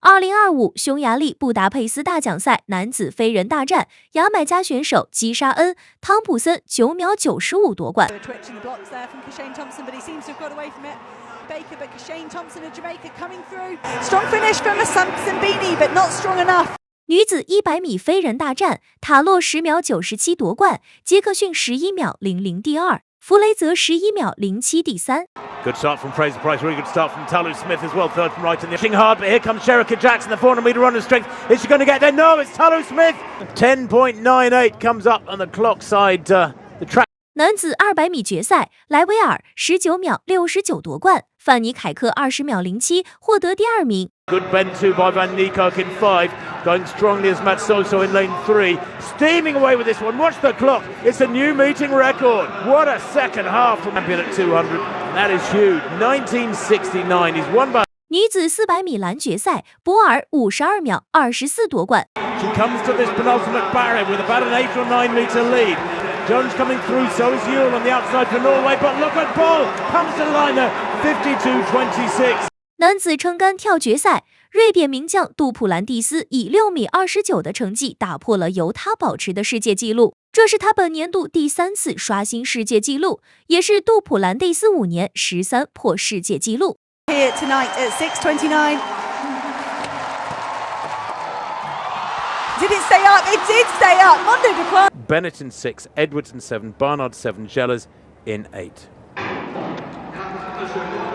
2025匈牙利布达佩斯大奖赛男子飞人大战，牙买加选手基沙恩·汤普森9秒95夺冠。女子100米飞人大战，塔洛10秒97夺冠，杰克逊11秒00第二，弗雷泽11秒07第三。Good start from Fraser Price, really good start from Talu Smith as well, third from right in the pushing hard, but here comes Sherika Jackson, the 400 metre runner strength. Is she going to get there? No, it's Talu Smith. 10.98 comes up on the clock side, the track. 男子200米决赛，莱维尔19秒69夺冠，范尼凯克20秒07获得第二名。Good bend too by Van Niekerk in 5, going strongly as Matsoso in lane 3, steaming away with this one. Watch the clock, it's a new meeting record. What a second half from champion at 200. That is huge. 1969 is won by. 女子400米栏决赛，博尔52秒24夺冠。She comes to this penultimate barrier with about an 8 or 9 metre lead. Jones coming through, so is Yule on the outside for Norway, but look at Paul, comes to the line there, 52.26. 男子撑杆跳决赛，瑞典名将杜普兰蒂斯以6米29的成绩打破了由他保持的世界纪录，这是他本年度第3次刷新世界纪录，也是杜普兰蒂斯5年13破世界纪录。Here tonight at 6:29. Did it stay up? It did stay up. Mondo de Quan. Bennett in 6, Edwards in 7, Barnard 7, Gellers in 8.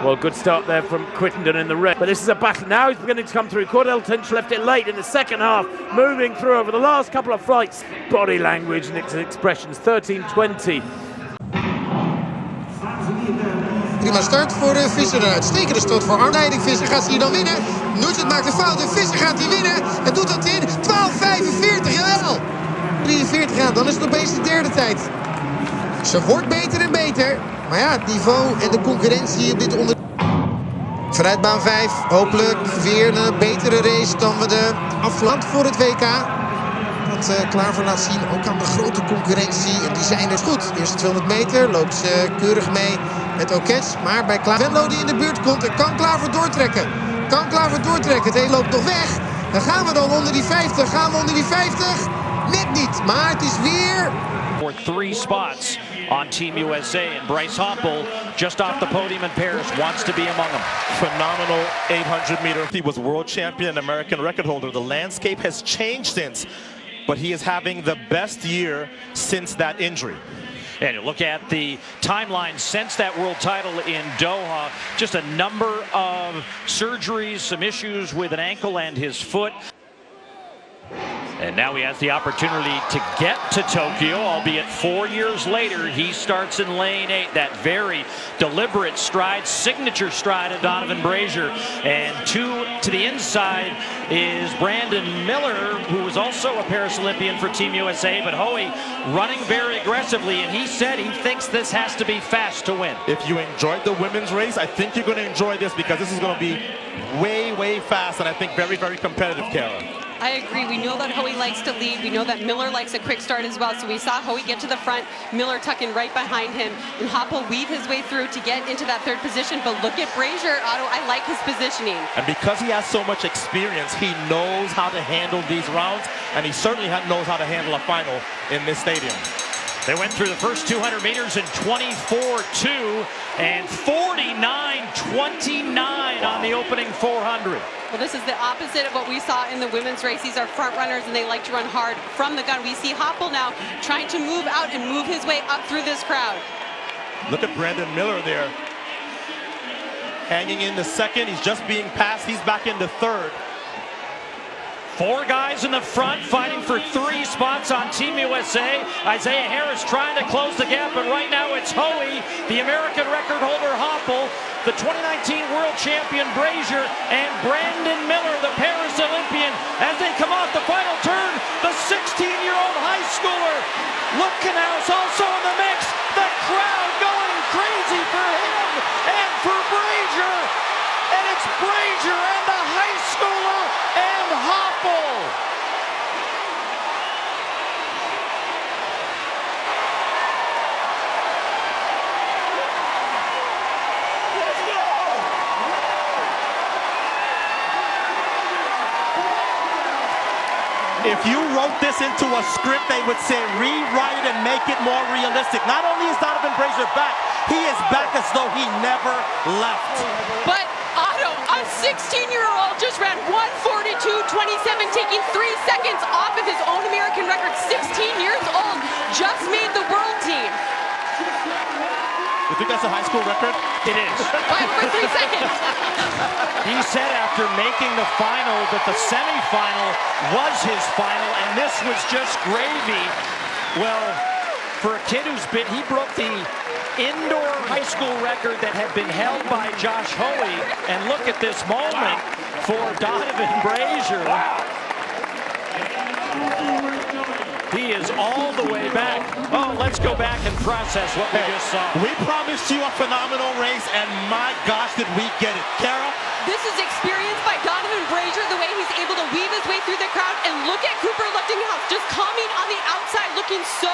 Well, good start there from Crittenden in the red. But this is a battle now. He's beginning to come through. Cordell Tinch left it late in the second half, moving through over the last couple of flights. Body language and its expressions. 13.20. Prima start voor de Visser. Een uitstekende stoot voor Arnleiding. Visser gaat hier dan winnen. Nugent maakt een fout en Visser gaat hier winnen. En doet dat in 12.45. Jawel. 43 aan. Dan is het opeens de derde tijd. Ze wordt beter en beter. Maar ja, het niveau en de concurrentie op dit onder... Vanuit baan 5. Hopelijk weer een betere race dan we de afland voor het WK. Dat Klaver laat zien, ook aan de grote concurrentie. En die zijn dus goed. De eerste 200 meter loopt ze keurig mee met Okets. Maar bij Venlo die in de buurt komt, kan Klaver doortrekken. Kan Klaver doortrekken. Het een loopt nog weg. Dan gaan we dan onder die 50. Gaan we onder die 50? Net niet, maar het is weer... For 3 spots on Team USA, and Bryce Hoppel just off the podium in Paris wants to be among them. Phenomenal 800 meter. He was world champion, American record holder. The landscape has changed since, but he is having the best year since that injury. And you look at the timeline since that world title in Doha, just a number of surgeries, some issues with an ankle and his foot. And now he has the opportunity to get to Tokyo, albeit 4 years later. He starts in lane 8, that very deliberate stride, signature stride of Donovan Brazier. And 2 to the inside is Brandon Miller, who was also a Paris Olympian for Team USA, but Hoey running very aggressively, and he said he thinks this has to be fast to win. If you enjoyed the women's race, I think you're going to enjoy this because this is going to be way, way fast, and I think very, very competitive, Kara. I agree. We know that Hoey likes to lead. We know that Miller likes a quick start as well. So we saw Hoey get to the front, Miller tucking right behind him, and Hoppel weave his way through to get into that 3rd position. But look at Brazier, Otto. I like his positioning. And because he has so much experience, he knows how to handle these rounds, and he certainly knows how to handle a final in this stadium. They went through the first 200 meters in 24.2 and 49.29 on the opening 400. Well, this is the opposite of what we saw in the women's race. These are front runners, and they like to run hard from the gun. We see Hoppel now trying to move out and move his way up through this crowd. Look at Brandon Miller there. Hanging in the 2nd. He's just being passed. He's back into 3rd. 4 guys in the front fighting for 3 spots on Team USA. Isaiah Harris trying to close the gap, but right now it's Hoey, the American record holder Hoppel, the 2019 world champion Brazier, and Brandon Miller, the Paris Olympian, as they come off the final turn. The 16-year-old high schooler, Lutkenhaus also in the mix. The crowd going crazy for him and for Brazier, and it's Brazier and the high schooler and Hoppel. If you wrote this into a script, they would say rewrite it and make it more realistic. Not only is Donovan Brazier back, he is back as though he never left. But Otto, a 16-year-old, just ran 1:42.27, taking 3 seconds off of his own American record. 16 years old, just made the world team. You think that's a high school record? It is. By over 3 seconds. He said after making the final that the semifinal was his final, and this was just gravy. Well, for a kid who's been, he broke the indoor high school record that had been held by Josh Hoey, and look at this moment for Donovan Brazier. He is all the way back. Oh, let's go back and process what we just saw. We promised you a phenomenal race, and my gosh, did we get it. Kara? This is experienced by Donovan Brazier, the way he's able to weave his way through the crowd. And look at Cooper Luchtinghouse just coming on the outside, looking so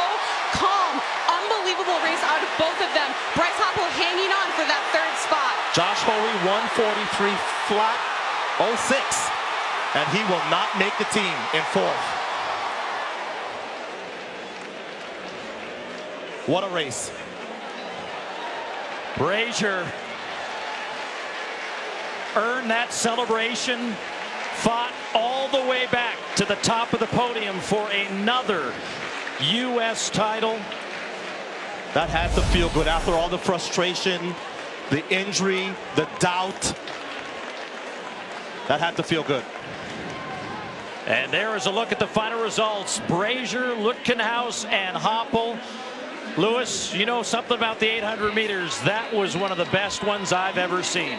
calm. Unbelievable race out of both of them. Bryce Hoppel hanging on for that third spot. Josh Hoey, 1:43 flat, 06. And he will not make the team in fourth. What a race. Brazier earned that celebration, fought all the way back to the top of the podium for another U.S. title. That had to feel good after all the frustration, the injury, the doubt. That had to feel good. And there is a look at the final results. Brazier, Luchtinghouse, and Hoppel. Lewis, you know something about the 800 meters. That was one of the best ones I've ever seen.